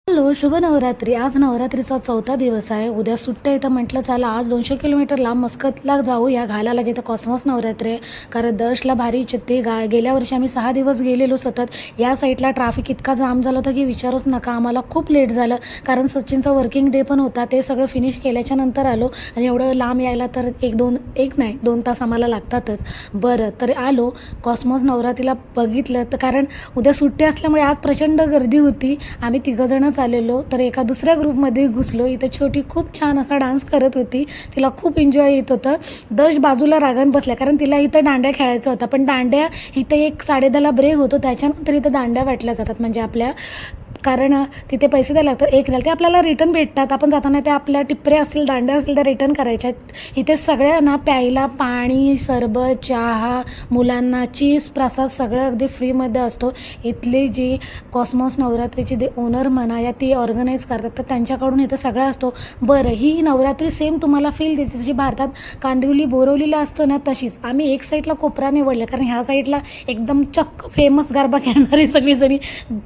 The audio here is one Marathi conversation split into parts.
हॅलो, शुभ नवरात्री. आज नवरात्रीचा 4था दिवस आहे. उद्या सुट्ट्या आहे तर म्हटलं चला आज 200 किलोमीटर लांब मस्कतला जाऊ या घालायला, जिथे कॉस्मॉस नवरात्री आहे. कारण दर्शला भारी चित्ते गेल्या वर्षी आम्ही 6 दिवस गेलेलो सतत. या साईडला ट्रॅफिक इतका जाम झालं होतं की विचारूच नका. आम्हाला खूप लेट झालं कारण सचिनचा वर्किंग डे पण होता. ते सगळं फिनिश केल्याच्या नंतर आलो आणि एवढं लांब यायला तर एक नाही 2 तास आम्हाला लागतातच. बरं तर आलो कॉस्मॉस नवरात्रीला बघितलं तर कारण उद्या सुट्टी असल्यामुळे आज प्रचंड गर्दी होती. आम्ही तिघंजणं चाललेलो तर एका दुसऱ्या ग्रुपमध्ये घुसलो. इथे छोटी खूप छान असा डान्स करत होती. तिला खूप एन्जॉय येत होतं. दर्श बाजूला रागान बसल्या कारण तिला इथं दांड्या खेळायचं होता. पण दांड्या इथं 1:10ला ब्रेक होतो, त्याच्यानंतर इथं दांड्या वाटल्या जातात म्हणजे आपल्या कारण तिथे पैसे द्यायला लागतात. एक राहिलं ते आपल्याला रिटर्न भेटतात. आपण जाताना ते आपल्या टिपरे असतील दांड्या असतील त्या रिटर्न करायच्या. इथे सगळ्यांना प्यायला पाणी, सरबत, चहा, मुलांना चीज, प्रसाद सगळं अगदी फ्रीमध्ये असतो. इथली जी कॉस्मॉस नवरात्रीची जे ओनर म्हणा या ती ऑर्गनाईज करतात तर त्यांच्याकडून इथं सगळं असतो. बरं ही नवरात्री सेम तुम्हाला फील देते जशी भारतात कांदिवली बोरवलीला असतो ना तशीच. आम्ही एक साईडला कोपरा निवडला कारण ह्या साईडला एकदम चक्क फेमस गरबा खेळणारी सगळीजणी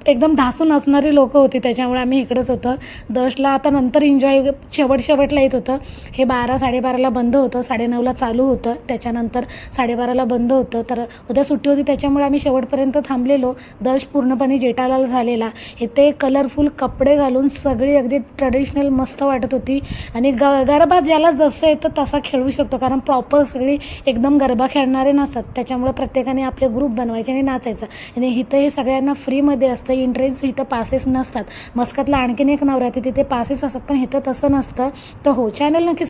एकदम ढासून असणारी लोक होती, त्याच्यामुळे आम्ही इकडंच होतं. दर्शला आता नंतर एन्जॉय शेवटला येत होतं. हे 12-12:30ला बंद होतं, 9:30ला चालू होतं, त्याच्यानंतर 12:30ला बंद होतं. तर उद्या सुट्टी होती त्याच्यामुळे आम्ही शेवटपर्यंत थांबलेलो. दर्श पूर्णपणे जेठालाल झालेला. इथे कलरफुल कपडे घालून सगळी अगदी ट्रेडिशनल मस्त वाटत होती. आणि गरबा ज्याला जसं येतं तसा खेळू शकतो कारण प्रॉपर सगळी एकदम गरबा खेळणारे नसतात. त्याच्यामुळे प्रत्येकाने आपले ग्रुप बनवायचे आणि नाचायचं. आणि इथं हे सगळ्यांना फ्रीमध्ये असतं. एंट्रन्स इथं पासेस नसतात. मस्कतला आणखीन एक नवरात्री तिथे पासेस असतात पण इथं तसं नसतं. तर हो, चॅनल नक्की